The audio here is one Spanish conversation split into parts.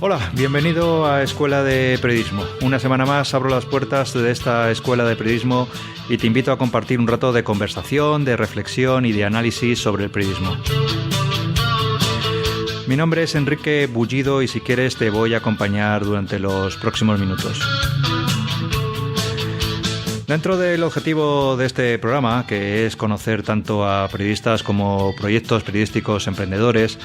Hola, bienvenido a Escuela de Periodismo. Una semana más abro las puertas de esta Escuela de Periodismo y te invito a compartir un rato de conversación, de reflexión y de análisis sobre el periodismo. Mi nombre es Enrique Bullido y si quieres te voy a acompañar durante los próximos minutos. Dentro del objetivo de este programa, que es conocer tanto a periodistas como proyectos periodísticos emprendedores,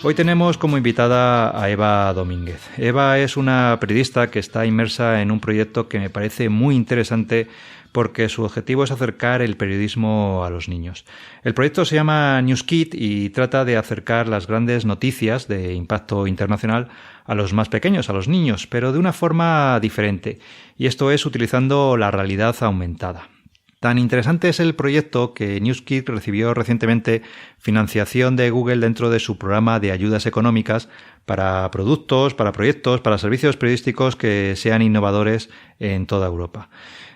hoy tenemos como invitada a Eva Domínguez. Eva es una periodista que está inmersa en un proyecto que me parece muy interesante porque su objetivo es acercar el periodismo a los niños. El proyecto se llama NewsKid y trata de acercar las grandes noticias de impacto internacional a los más pequeños, a los niños, pero de una forma diferente, y esto es utilizando la realidad aumentada. Tan interesante es el proyecto que NewsKid recibió recientemente financiación de Google dentro de su programa de ayudas económicas para productos, para proyectos, para servicios periodísticos que sean innovadores en toda Europa.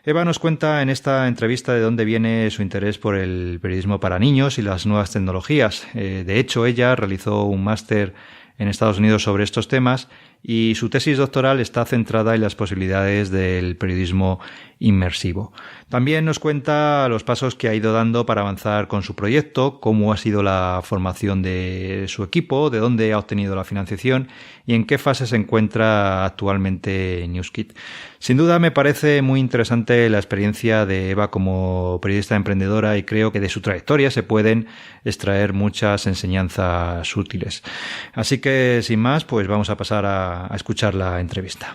Eva nos cuenta en esta entrevista de dónde viene su interés por el periodismo para niños y las nuevas tecnologías. De hecho, ella realizó un máster en Estados Unidos sobre estos temas y su tesis doctoral está centrada en las posibilidades del periodismo inmersivo. También nos cuenta los pasos que ha ido dando para avanzar con su proyecto, cómo ha sido la formación de su equipo, de dónde ha obtenido la financiación y en qué fase se encuentra actualmente NewsKid. Sin duda me parece muy interesante la experiencia de Eva como periodista emprendedora y creo que de su trayectoria se pueden extraer muchas enseñanzas útiles. Así que sin más, pues vamos a pasar a escuchar la entrevista.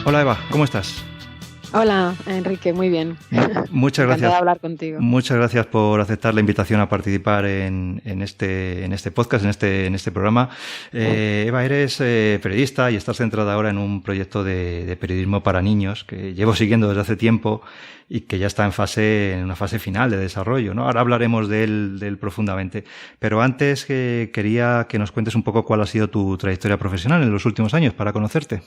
Hola Eva, ¿cómo estás? Hola Enrique, muy bien. Muchas gracias. Encantada de hablar contigo. Muchas gracias por aceptar la invitación a participar en este podcast, en este programa. Eva, eres periodista y estás centrada ahora en un proyecto de periodismo para niños que llevo siguiendo desde hace tiempo y que ya está en una fase final de desarrollo, ¿no? Ahora hablaremos de él profundamente. Pero antes quería que nos cuentes un poco cuál ha sido tu trayectoria profesional en los últimos años para conocerte.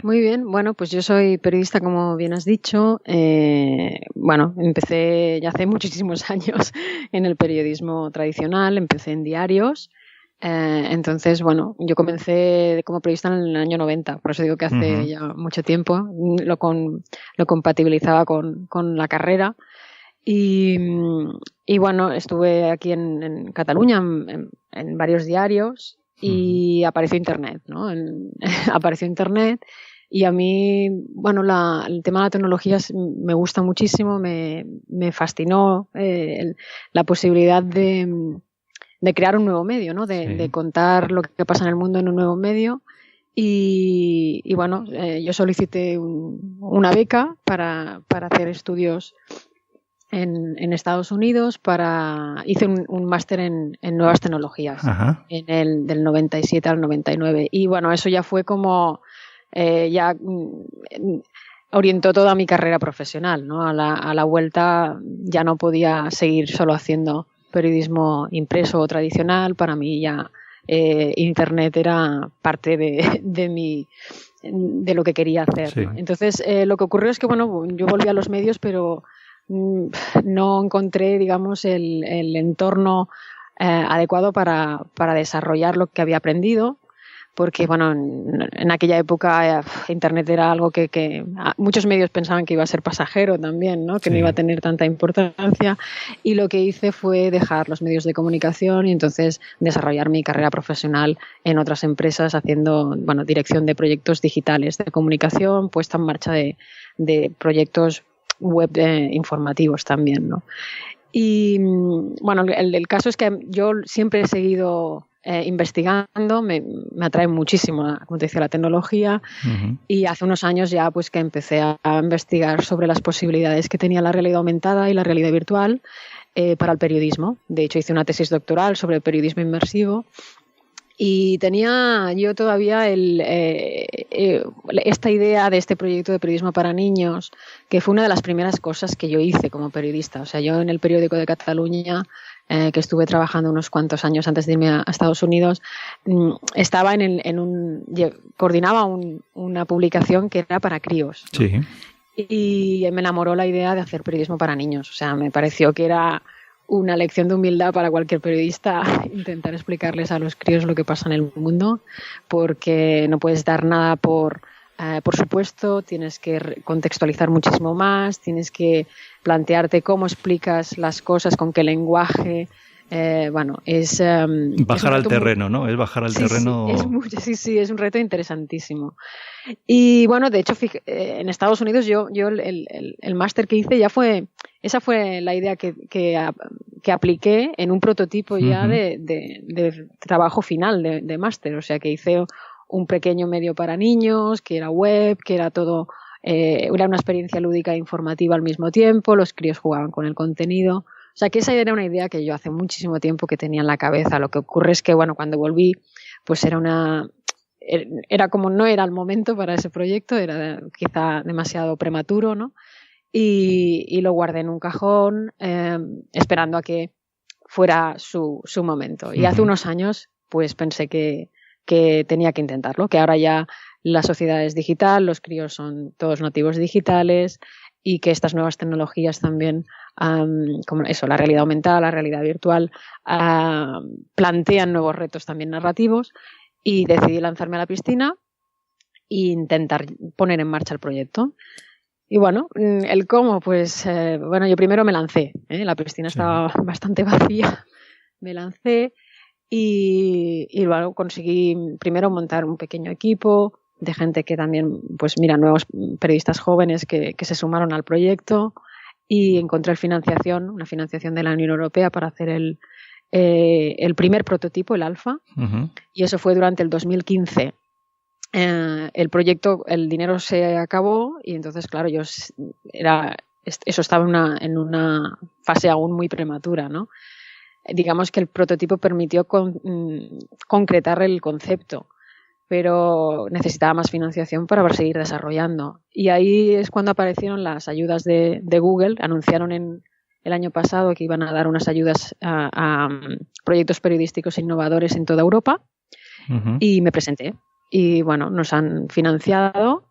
Muy bien, bueno, pues yo soy periodista, como bien has dicho. Empecé ya hace muchísimos años en el periodismo tradicional, empecé en diarios. Entonces, bueno, yo comencé como periodista en el año 90, por eso digo que hace ya mucho tiempo. Lo compatibilizaba con la carrera. Y bueno, estuve aquí en Cataluña en varios diarios. Y apareció Internet, ¿no? Apareció Internet y a mí, bueno, el tema de la tecnología me gusta muchísimo, me fascinó la posibilidad de crear un nuevo medio, ¿no? De contar lo que pasa en el mundo en un nuevo medio. Y bueno, yo solicité una beca para hacer estudios en Estados Unidos, hice un máster en nuevas tecnologías. Ajá. Del 97 al 99. Y bueno, eso ya fue como ya orientó toda mi carrera profesional, ¿no? A la vuelta ya no podía seguir solo haciendo periodismo impreso o tradicional. Para mí ya Internet era parte de lo que quería hacer, sí. ¿No? Entonces lo que ocurrió es que bueno, yo volví a los medios, pero no encontré, digamos, el entorno adecuado para desarrollar lo que había aprendido, porque bueno, en aquella época Internet era algo que muchos medios pensaban que iba a ser pasajero también, ¿no? Que no iba a tener tanta importancia, y lo que hice fue dejar los medios de comunicación y entonces desarrollar mi carrera profesional en otras empresas haciendo, bueno, dirección de proyectos digitales de comunicación, puesta en marcha de proyectos web informativos también, ¿no? Y bueno, el caso es que yo siempre he seguido investigando, me atrae muchísimo, como te decía, la tecnología. Y hace unos años ya pues que empecé a investigar sobre las posibilidades que tenía la realidad aumentada y la realidad virtual para el periodismo. De hecho, hice una tesis doctoral sobre periodismo inmersivo. Y tenía yo todavía esta idea de este proyecto de periodismo para niños, que fue una de las primeras cosas que yo hice como periodista. O sea, yo en el periódico de Cataluña, que estuve trabajando unos cuantos años antes de irme a Estados Unidos, estaba coordinaba una publicación que era para críos, ¿no? Sí. Y me enamoró la idea de hacer periodismo para niños. O sea, me pareció que era una lección de humildad para cualquier periodista intentar explicarles a los críos lo que pasa en el mundo, porque no puedes dar nada por supuesto, tienes que contextualizar muchísimo más, tienes que plantearte cómo explicas las cosas, con qué lenguaje. Es bajar al terreno, ¿no? Es bajar al terreno. Sí, es un reto interesantísimo. Y bueno, de hecho, en Estados Unidos yo el máster que hice esa fue la idea que apliqué en un prototipo ya de trabajo final de máster. O sea, que hice un pequeño medio para niños, que era web, que era todo, era una experiencia lúdica e informativa al mismo tiempo, los críos jugaban con el contenido. O sea, que esa era una idea que yo hace muchísimo tiempo que tenía en la cabeza. Lo que ocurre es que, bueno, cuando volví, pues era como no era el momento para ese proyecto, era quizá demasiado prematuro, ¿no? Y lo guardé en un cajón, esperando a que fuera su momento. Y hace unos años, pues pensé que tenía que intentarlo, que ahora ya la sociedad es digital, los críos son todos nativos digitales y que estas nuevas tecnologías también, como eso, la realidad aumentada, la realidad virtual, plantean nuevos retos también narrativos, y decidí lanzarme a la piscina e intentar poner en marcha el proyecto. Y bueno, el cómo, pues yo primero me lancé, la piscina estaba bastante vacía, me lancé. Y luego conseguí primero montar un pequeño equipo de gente que también, pues mira, nuevos periodistas jóvenes que se sumaron al proyecto, y encontré una financiación de la Unión Europea para hacer el primer prototipo, el alfa, y eso fue durante el 2015. El proyecto, el dinero se acabó y entonces, claro, eso estaba en una fase aún muy prematura, ¿no? Digamos que el prototipo permitió concretar el concepto, pero necesitaba más financiación para seguir desarrollando. Y ahí es cuando aparecieron las ayudas de Google. Anunciaron el año pasado que iban a dar unas ayudas a proyectos periodísticos innovadores en toda Europa, y me presenté. Y bueno, nos han financiado.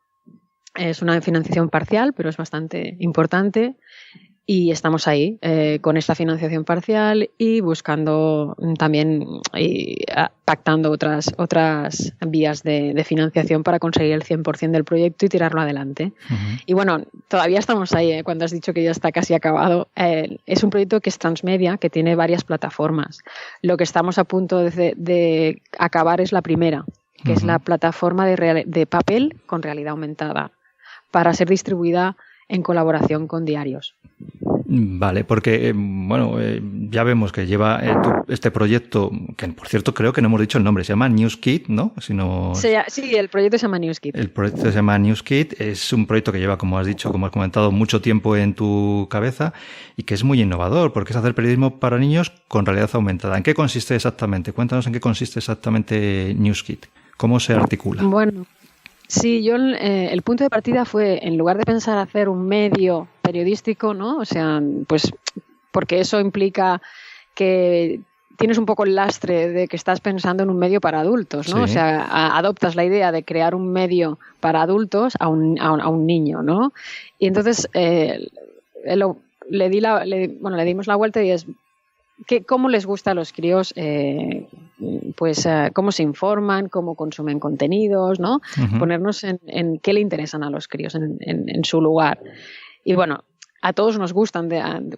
Es una financiación parcial, pero es bastante importante. Y estamos ahí con esta financiación parcial y buscando también pactando otras vías de financiación para conseguir el 100% del proyecto y tirarlo adelante. Y bueno, todavía estamos ahí, cuando has dicho que ya está casi acabado. Es un proyecto que es transmedia, que tiene varias plataformas. Lo que estamos a punto de acabar es la primera, que es la plataforma de papel con realidad aumentada, para ser distribuida en colaboración con diarios. Vale, porque ya vemos que lleva este proyecto, que por cierto creo que no hemos dicho el nombre, se llama NewsKit, ¿no? Sí, el proyecto se llama NewsKit. El proyecto se llama NewsKit, es un proyecto que lleva, como has dicho, como has comentado, mucho tiempo en tu cabeza y que es muy innovador, porque es hacer periodismo para niños con realidad aumentada. ¿En qué consiste exactamente? Cuéntanos en qué consiste exactamente NewsKit, cómo se articula. Bueno, sí, el punto de partida fue, en lugar de pensar hacer un medio periodístico, ¿no? O sea, pues porque eso implica que tienes un poco el lastre de que estás pensando en un medio para adultos, ¿no? Sí. O sea, adoptas la idea de crear un medio para adultos a un niño, ¿no? Y entonces le dimos la vuelta y es cómo les gusta a los críos, cómo se informan, cómo consumen contenidos, ¿no? Ponernos en qué le interesan a los críos en su lugar. Y bueno, a todos nos gustan,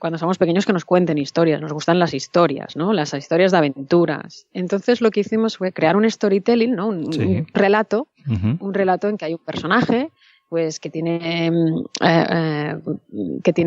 cuando somos pequeños, que nos cuenten historias, nos gustan las historias, ¿no? Las historias de aventuras. Entonces lo que hicimos fue crear un storytelling, ¿no? Un relato, un relato en que hay un personaje, pues que tiene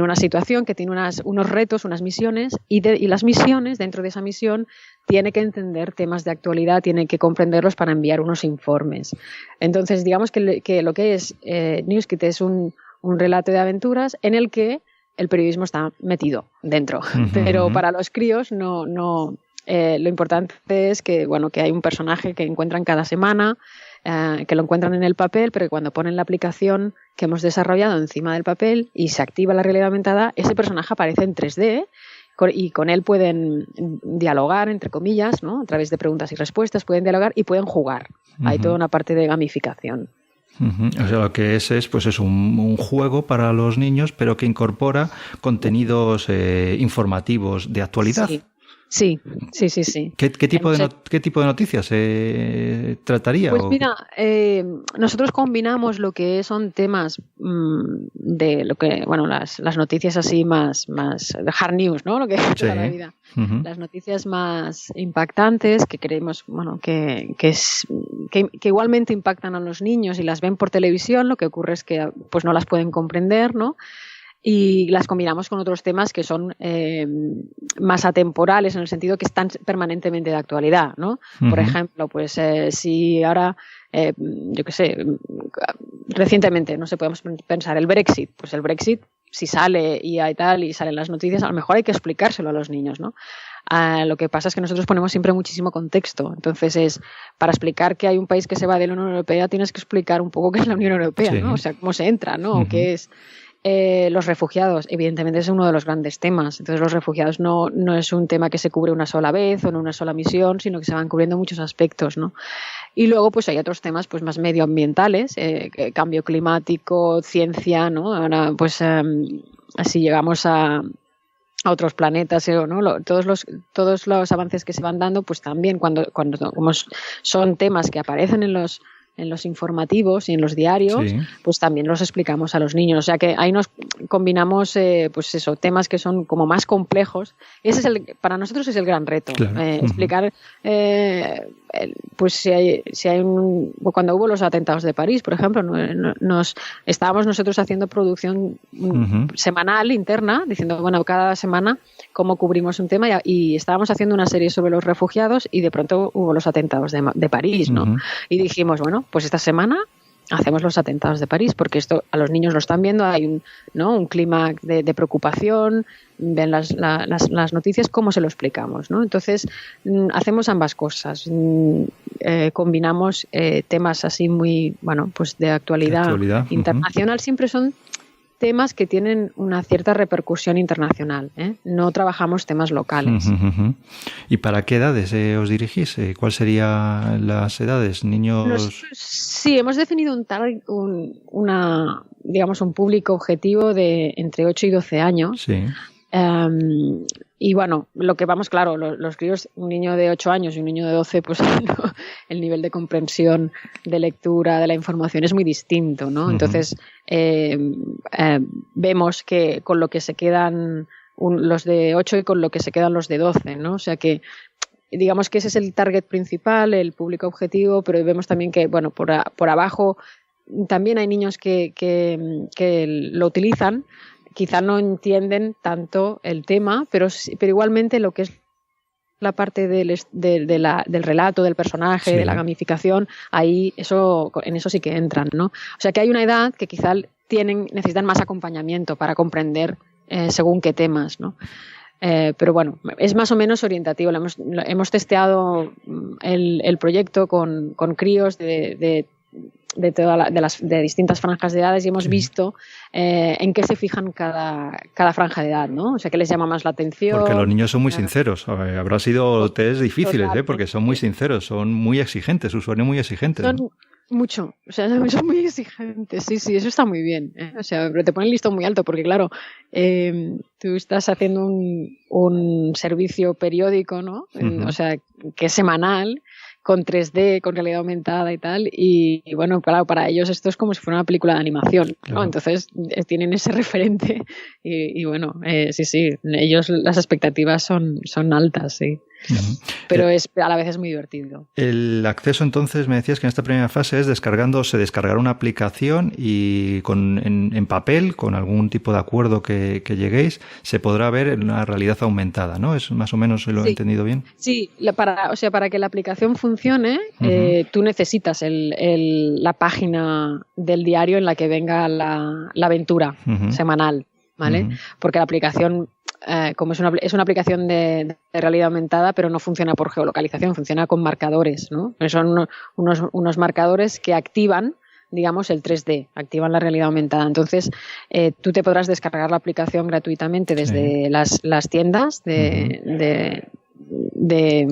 una situación, que tiene unos retos, unas misiones, y las misiones, dentro de esa misión, tiene que entender temas de actualidad, tiene que comprenderlos para enviar unos informes. Entonces, digamos que lo que es NewsKit es un relato de aventuras en el que el periodismo está metido dentro. Pero para los críos no lo importante es que hay un personaje que encuentran cada semana, que lo encuentran en el papel, pero que cuando ponen la aplicación que hemos desarrollado encima del papel y se activa la realidad aumentada, ese personaje aparece en 3D y con él pueden dialogar, entre comillas, ¿no? A través de preguntas y respuestas pueden dialogar y pueden jugar. Hay toda una parte de gamificación. O sea, lo que es pues es un juego para los niños, pero que incorpora contenidos informativos de actualidad. Sí. ¿Qué tipo de noticias trataría? Pues mira, nosotros combinamos lo que son temas de lo que, bueno, las noticias así más hard news, ¿no? Lo que es toda la vida. Las noticias más impactantes que creemos, bueno, que igualmente impactan a los niños y las ven por televisión. Lo que ocurre es que pues no las pueden comprender, ¿no? Y las combinamos con otros temas que son más atemporales, en el sentido que están permanentemente de actualidad, ¿no? Por ejemplo, pues si ahora, yo qué sé, recientemente, no sé, podemos pensar el Brexit. Pues el Brexit, si sale y hay tal y salen las noticias, a lo mejor hay que explicárselo a los niños, ¿no? Lo que pasa es que nosotros ponemos siempre muchísimo contexto. Entonces, para explicar que hay un país que se va de la Unión Europea, tienes que explicar un poco qué es la Unión Europea, ¿no? O sea, cómo se entra, ¿no? ¿Qué es? Los refugiados, evidentemente, es uno de los grandes temas. Entonces, los refugiados no es un tema que se cubre una sola vez o en una sola misión, sino que se van cubriendo muchos aspectos, ¿no? Y luego, pues hay otros temas pues más medioambientales, cambio climático, ciencia, ¿no? Ahora, pues así llegamos a otros planetas, ¿no? Todos los avances que se van dando, pues también como son temas que aparecen en los informativos y en los diarios, pues también los explicamos a los niños. O sea que ahí nos combinamos, pues eso, temas que son como más complejos. Para nosotros es el gran reto, claro. Explicar, pues si hay cuando hubo los atentados de París, por ejemplo, estábamos nosotros haciendo producción semanal interna, diciendo, bueno, cada semana cómo cubrimos un tema, y estábamos haciendo una serie sobre los refugiados y de pronto hubo los atentados de París, ¿no? Y dijimos, bueno, pues esta semana hacemos los atentados de París, porque esto a los niños lo están viendo, hay un clima de preocupación, ven las noticias, ¿cómo se lo explicamos, ¿no? Entonces, hacemos ambas cosas. Combinamos temas así muy, bueno, pues de actualidad internacional. Siempre son temas que tienen una cierta repercusión internacional, ¿eh? No trabajamos temas locales. ¿Y para qué edades os dirigís? ¿Cuáles serían las edades? ¿Niños? Sí, hemos definido digamos, un público objetivo de entre 8 y 12 años. Sí. Y bueno, lo que vamos, claro, los críos, un niño de 8 años y un niño de 12, pues el nivel de comprensión, de lectura, de la información es muy distinto, ¿no? Entonces, vemos que con lo que se quedan los de 8 y con lo que se quedan los de 12, ¿no? O sea que, digamos que ese es el target principal, el público objetivo, pero vemos también que, bueno, por abajo también hay niños que lo utilizan. Quizá no entienden tanto el tema, pero igualmente lo que es la parte del relato, del personaje, de la gamificación, en eso sí que entran, ¿no? O sea que hay una edad que quizá necesitan más acompañamiento para comprender según qué temas, ¿no? Pero bueno, es más o menos orientativo. Hemos testeado el proyecto con críos de distintas franjas de edades y hemos visto en qué se fijan cada franja de edad, ¿no? O sea, qué les llama más la atención. Porque los niños son muy sinceros. Habrá sido test difíciles, porque son muy sinceros, son muy exigentes, usuarios muy exigentes. Mucho, o sea, son muy exigentes, sí, eso está muy bien, ¿eh? O sea, pero te ponen el listón muy alto porque, claro, tú estás haciendo un servicio periódico, ¿no? O sea, que es semanal, con 3D, con realidad aumentada y tal, y bueno, claro, para ellos esto es como si fuera una película de animación, ¿no? Claro. Entonces tienen ese referente y bueno, sí, ellos las expectativas son altas, sí. Pero a la vez es muy divertido. El acceso, entonces, me decías que en esta primera fase es se descargará una aplicación y en papel, con algún tipo de acuerdo que lleguéis, se podrá ver en una realidad aumentada, ¿no? ¿Es más o menos, lo he entendido bien? Sí, para que la aplicación funcione, tú necesitas la página del diario en la que venga la aventura semanal, ¿vale? Porque la aplicación, como es una aplicación de realidad aumentada, pero no funciona por geolocalización, funciona con marcadores, ¿no? Son unos marcadores que activan, digamos, el 3D, activan la realidad aumentada. Entonces, tú te podrás descargar la aplicación gratuitamente desde las tiendas de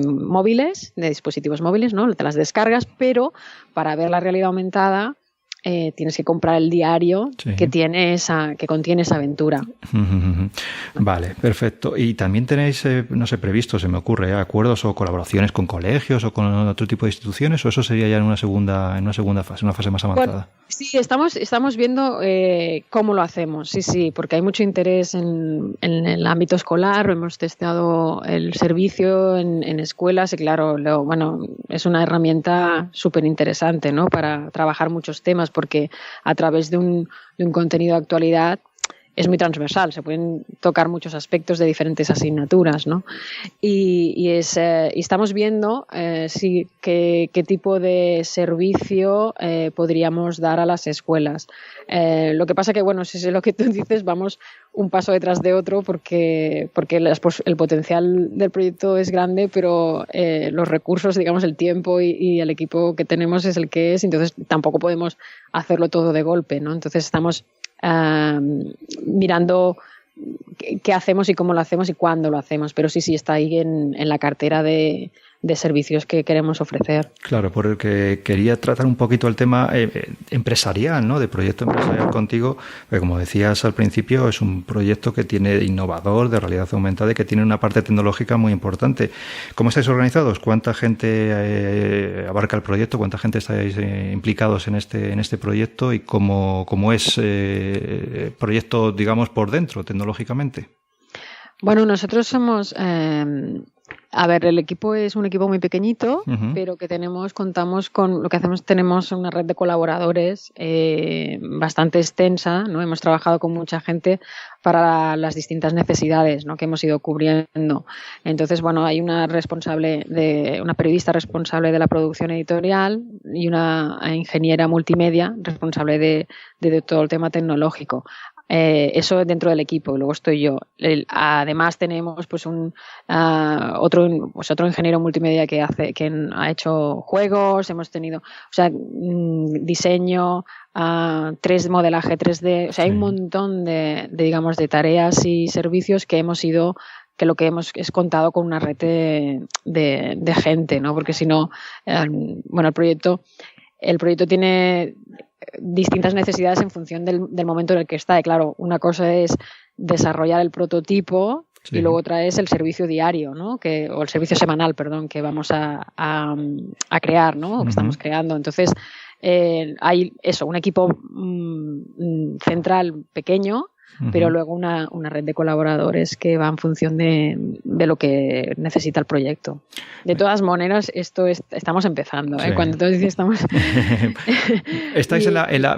móviles, de dispositivos móviles, ¿no? Te las descargas, pero para ver la realidad aumentada tienes que comprar el diario que contiene esa aventura. Vale, perfecto. Y también tenéis, no sé, previsto, se me ocurre, acuerdos o colaboraciones con colegios o con otro tipo de instituciones, o eso sería ya en una segunda fase, una fase más avanzada. Bueno, sí, estamos viendo cómo lo hacemos, sí, porque hay mucho interés en el ámbito escolar. Hemos testeado el servicio en escuelas y claro, es una herramienta súper interesante, ¿no? Para trabajar muchos temas, porque a través de un contenido de actualidad es muy transversal, se pueden tocar muchos aspectos de diferentes asignaturas, ¿no? Y estamos viendo qué tipo de servicio podríamos dar a las escuelas. Lo que pasa que, si es lo que tú dices, vamos un paso detrás de otro porque el potencial del proyecto es grande, pero los recursos, digamos, el tiempo y el equipo que tenemos es el que es, entonces tampoco podemos hacerlo todo de golpe, ¿no? Entonces estamos mirando qué hacemos y cómo lo hacemos y cuándo lo hacemos, pero sí está ahí en la cartera de servicios que queremos ofrecer. Claro, porque quería tratar un poquito el tema empresarial, ¿no? De proyecto empresarial contigo, porque como decías al principio, es un proyecto que tiene innovador, de realidad aumentada y que tiene una parte tecnológica muy importante. ¿Cómo estáis organizados? ¿Cuánta gente abarca el proyecto? ¿Cuánta gente estáis implicados en este proyecto? ¿Y cómo es proyecto, digamos, por dentro, tecnológicamente? Bueno, nosotros somos... el equipo es un equipo muy pequeñito, pero que contamos con lo que hacemos, tenemos una red de colaboradores bastante extensa, ¿no? Hemos trabajado con mucha gente para las distintas necesidades, ¿no? Que hemos ido cubriendo. Entonces, hay una periodista responsable de la producción editorial y una ingeniera multimedia responsable de todo el tema tecnológico. Eso dentro del equipo, y luego estoy yo. Además tenemos otro ingeniero multimedia que ha hecho juegos, hemos tenido diseño, modelaje 3D, hay un montón de tareas y servicios que lo que hemos es contado con una red de gente, ¿no? Porque si no, el proyecto tiene distintas necesidades en función del momento en el que está. Y claro, una cosa es desarrollar el prototipo y luego otra es el servicio diario, ¿no? O el servicio semanal, perdón, que vamos a crear, ¿no? O que estamos creando. Entonces, hay un equipo central pequeño, pero luego una red de colaboradores que va en función de lo que necesita el proyecto. De todas maneras, estamos empezando, ¿eh? Cuando tú dices estamos... Estáis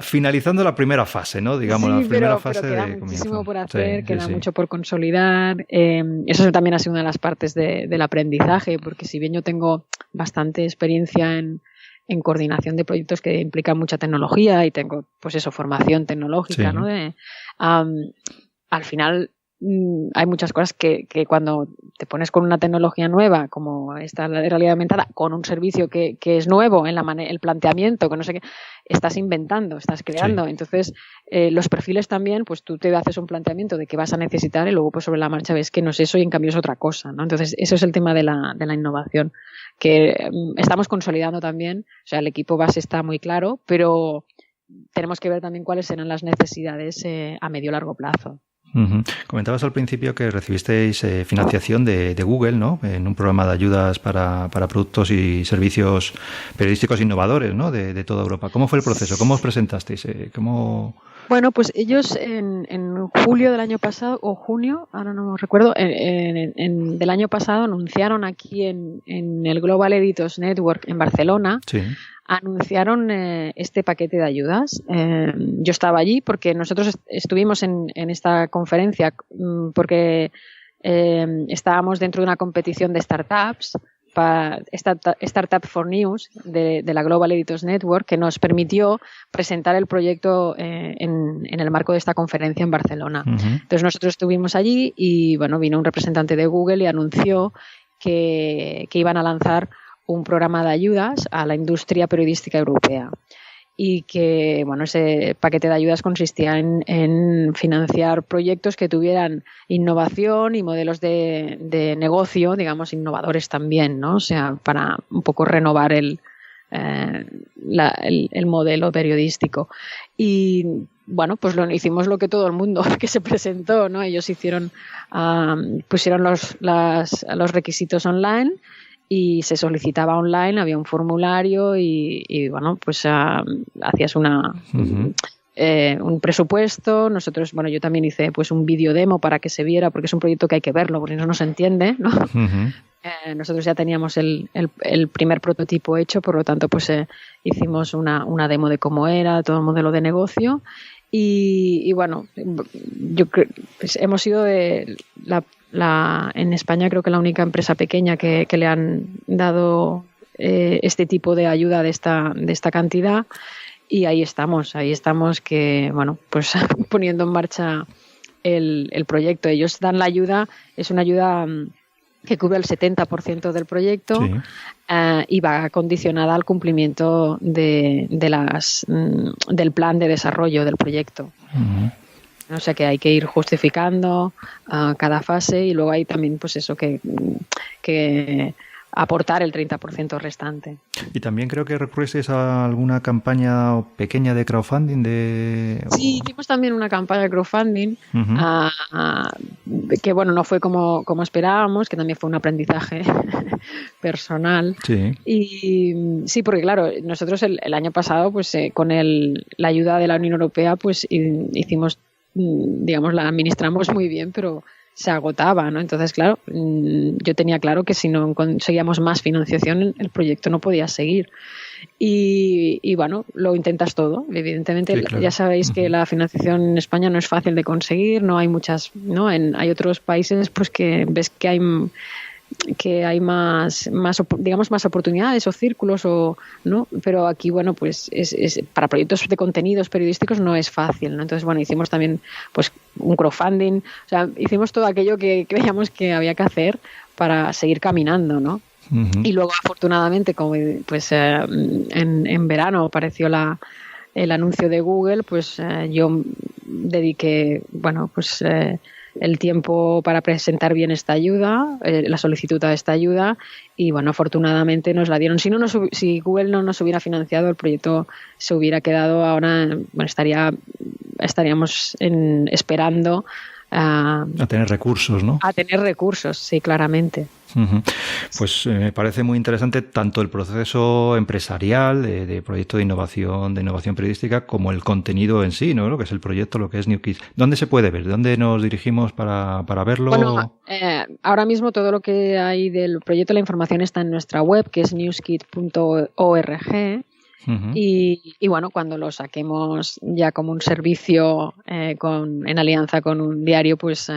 finalizando la primera fase, ¿no? Digamos, la primera fase pero queda de muchísimo comienzo. por hacer, queda mucho por consolidar. Eso también ha sido una de las partes del aprendizaje, porque si bien yo tengo bastante experiencia en coordinación de proyectos que implican mucha tecnología y tengo, formación tecnológica, ¿no? Al final hay muchas cosas que cuando te pones con una tecnología nueva, como esta de realidad aumentada, con un servicio que es nuevo en el planteamiento, que no sé qué, estás inventando, estás creando. Entonces, los perfiles también, tú te haces un planteamiento de qué vas a necesitar y luego sobre la marcha ves que no es eso y en cambio es otra cosa, ¿no? Entonces, eso es el tema de la innovación, que estamos consolidando también. El equipo base está muy claro, pero tenemos que ver también cuáles serán las necesidades a medio y largo plazo. Comentabas al principio que recibisteis financiación de Google, ¿no? En un programa de ayudas para productos y servicios periodísticos innovadores, ¿no? De toda Europa. ¿Cómo fue el proceso? ¿Cómo os presentasteis? Bueno, pues ellos en julio del año pasado, o junio, ahora no recuerdo, del año pasado anunciaron aquí en el Global Editors Network en Barcelona, anunciaron este paquete de ayudas. Yo estaba allí porque nosotros estuvimos en esta conferencia porque estábamos dentro de una competición de startups, Startup for News de la Global Editors Network, que nos permitió presentar el proyecto en el marco de esta conferencia en Barcelona. Entonces nosotros estuvimos allí y vino un representante de Google y anunció que iban a lanzar un programa de ayudas a la industria periodística europea. Y que ese paquete de ayudas consistía en financiar proyectos que tuvieran innovación y modelos de negocio, digamos, innovadores también, ¿no? Para un poco renovar el modelo periodístico. Y bueno, pues hicimos lo que todo el mundo que se presentó, ¿no? Ellos pusieron los requisitos online y se solicitaba online, había un formulario y bueno, pues hacías un presupuesto. Nosotros, bueno, yo también hice pues un vídeo demo para que se viera, porque es un proyecto que hay que verlo, porque no se entiende, ¿no? Nosotros ya teníamos el primer prototipo hecho, por lo tanto, pues hicimos una demo de cómo era todo el modelo de negocio. Y bueno, yo creo pues hemos sido en España creo que la única empresa pequeña que le han dado este tipo de ayuda de esta cantidad, y ahí estamos que bueno, pues poniendo en marcha el proyecto. Ellos dan la ayuda, es una ayuda que cubre el 70% del proyecto, sí. Y va condicionada al cumplimiento del plan de desarrollo del proyecto. Uh-huh. O sea que hay que ir justificando cada fase, y luego hay también pues eso que aportar el 30% restante. Y también creo que recurristeis a alguna campaña pequeña de crowdfunding. Sí, hicimos también una campaña de crowdfunding, que bueno, no fue como esperábamos, que también fue un aprendizaje personal. Sí. Y sí, porque claro, nosotros el año pasado, pues con la ayuda de la Unión Europea, pues hicimos, digamos, la administramos muy bien, pero se agotaba, ¿no? Entonces, claro, yo tenía claro que si no conseguíamos más financiación, el proyecto no podía seguir. Y bueno, lo intentas todo. Evidentemente, sí, claro. Ya sabéis que la financiación en España no es fácil de conseguir, no hay muchas, ¿no? Hay otros países pues que ves que hay más digamos, más oportunidades o círculos, ¿no? Pero aquí, bueno, pues es para proyectos de contenidos periodísticos no es fácil, ¿no? Entonces, bueno, hicimos también pues un crowdfunding, o sea, hicimos todo aquello que creíamos que había que hacer para seguir caminando, ¿no? Uh-huh. Y luego, afortunadamente, como pues en verano apareció el anuncio de Google, pues yo dediqué, bueno, pues el tiempo para presentar bien esta ayuda, la solicitud de esta ayuda, y bueno, afortunadamente nos la dieron. Si Google no nos hubiera financiado, el proyecto se hubiera quedado ahora, bueno, estaríamos esperando a tener recursos, ¿no? A tener recursos, sí, claramente. Uh-huh. Pues me parece muy interesante tanto el proceso empresarial de proyecto de innovación periodística, como el contenido en sí, ¿no? Lo que es el proyecto, lo que es New Kids. ¿Dónde se puede ver? ¿Dónde nos dirigimos para verlo? Bueno, ahora mismo todo lo que hay del proyecto, la información está en nuestra web, que es newskid.org. Uh-huh. Y bueno, cuando lo saquemos ya como un servicio en alianza con un diario, pues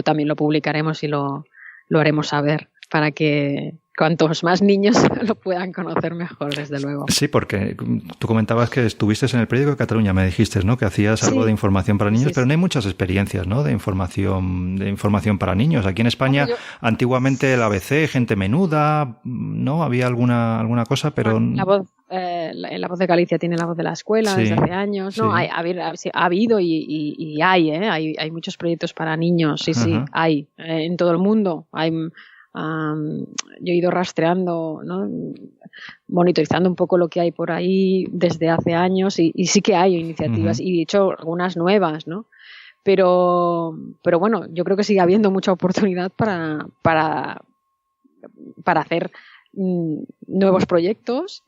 también lo publicaremos y lo haremos saber para que cuantos más niños lo puedan conocer mejor, desde luego. Sí, porque tú comentabas que estuviste en el periódico de Cataluña, me dijiste, ¿no? Que hacías algo de información para niños, pero no hay muchas experiencias, ¿no? De información para niños. Aquí en España, antiguamente el ABC, Gente Menuda, ¿no? Había alguna cosa, pero... La voz de Galicia tiene La Voz de la Escuela desde hace años, ¿no? Sí. Ha habido y hay, hay muchos proyectos para niños, sí, hay. En todo el mundo hay... yo he ido rastreando, ¿no? Monitorizando un poco lo que hay por ahí desde hace años, y sí que hay iniciativas, y de hecho algunas nuevas, ¿no? Pero bueno, yo creo que sigue habiendo mucha oportunidad para hacer nuevos proyectos,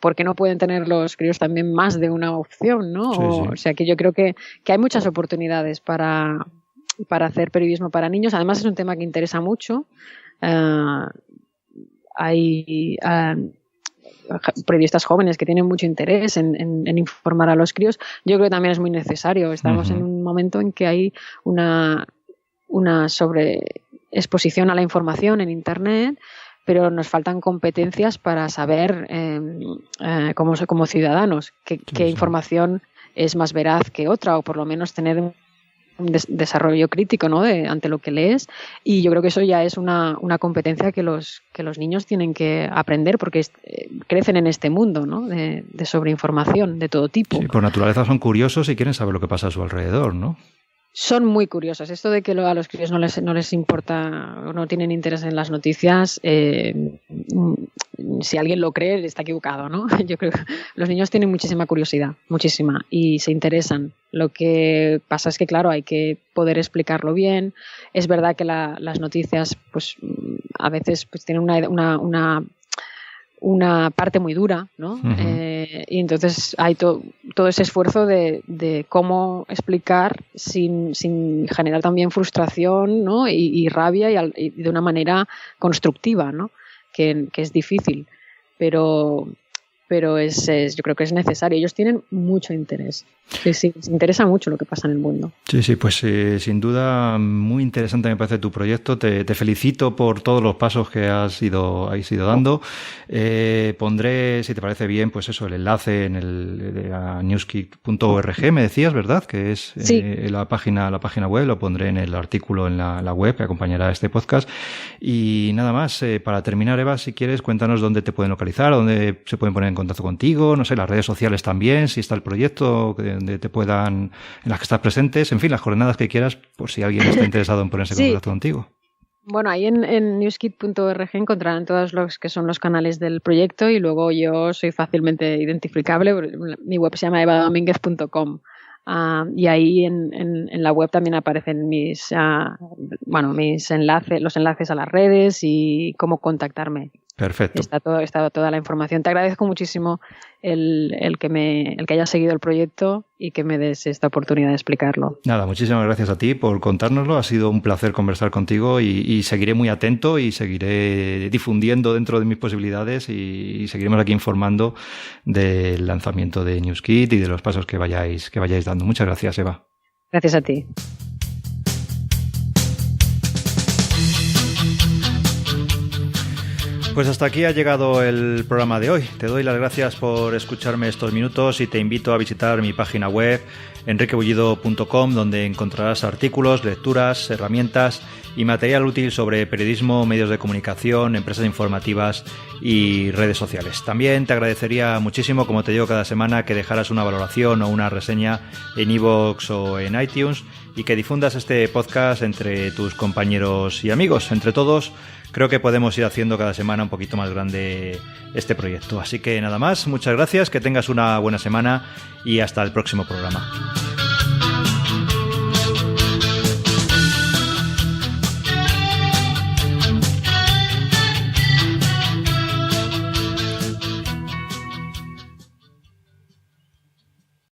porque no pueden tener los críos también más de una opción, ¿no? Sí. O sea que yo creo que hay muchas oportunidades para hacer periodismo para niños. Además es un tema que interesa mucho. Hay periodistas jóvenes que tienen mucho interés en informar a los críos. Yo creo que también es muy necesario. Estamos en un momento en que hay una sobreexposición a la información en Internet, pero nos faltan competencias para saber como ciudadanos qué información es más veraz que otra, o por lo menos tener un desarrollo crítico, ¿no? Ante lo que lees, y yo creo que eso ya es una competencia que los niños tienen que aprender, porque crecen en este mundo, ¿no? de sobreinformación de todo tipo. Sí, por naturaleza son curiosos y quieren saber lo que pasa a su alrededor, ¿no? Son muy curiosos. Esto de que a los críos no les importa o no tienen interés en las noticias, si alguien lo cree, está equivocado, ¿no? Yo creo que los niños tienen muchísima curiosidad, muchísima, y se interesan. Lo que pasa es que, claro, hay que poder explicarlo bien. Es verdad que las noticias, pues, a veces pues, tienen una parte muy dura, ¿no? Uh-huh. Y entonces hay todo ese esfuerzo de cómo explicar sin generar también frustración, ¿no? y rabia y de una manera constructiva, ¿no? Que es difícil, pero yo creo que es necesario. Ellos tienen mucho interés. Sí, les interesa mucho lo que pasa en el mundo. Sí, pues sin duda muy interesante me parece tu proyecto. Te felicito por todos los pasos que habéis ido dando. Pondré, si te parece bien, pues eso, el enlace en a newskid.org, me decías, ¿verdad? Que es sí. la página web, lo pondré en el artículo en la web que acompañará a este podcast. Y nada más, para terminar, Eva, si quieres, cuéntanos dónde te pueden localizar, dónde se pueden poner en contacto contigo, no sé, las redes sociales también, si está el proyecto, donde te puedan, en las que estás presentes, en fin, las coordenadas que quieras, por si alguien está interesado en ponerse en contacto contigo. Bueno, ahí en newskid.org encontrarán todos los que son los canales del proyecto y luego yo soy fácilmente identificable. Mi web se llama evadominguez.com. Y ahí en la web también aparecen mis enlaces, los enlaces a las redes y cómo contactarme. Perfecto. Está toda la información. Te agradezco muchísimo el que hayas seguido el proyecto y que me des esta oportunidad de explicarlo. Nada, muchísimas gracias a ti por contárnoslo. Ha sido un placer conversar contigo y seguiré muy atento y seguiré difundiendo dentro de mis posibilidades y seguiremos aquí informando del lanzamiento de Newskid y de los pasos que vayáis dando. Muchas gracias, Eva. Gracias a ti. Pues hasta aquí ha llegado el programa de hoy. Te doy las gracias por escucharme estos minutos y te invito a visitar mi página web enriquebullido.com, donde encontrarás artículos, lecturas, herramientas y material útil sobre periodismo, medios de comunicación, empresas informativas y redes sociales. También te agradecería muchísimo, como te digo cada semana, que dejaras una valoración o una reseña en iVoox o en iTunes y que difundas este podcast entre tus compañeros y amigos. Entre todos, creo que podemos ir haciendo cada semana un poquito más grande este proyecto. Así que nada más, muchas gracias, que tengas una buena semana y hasta el próximo programa.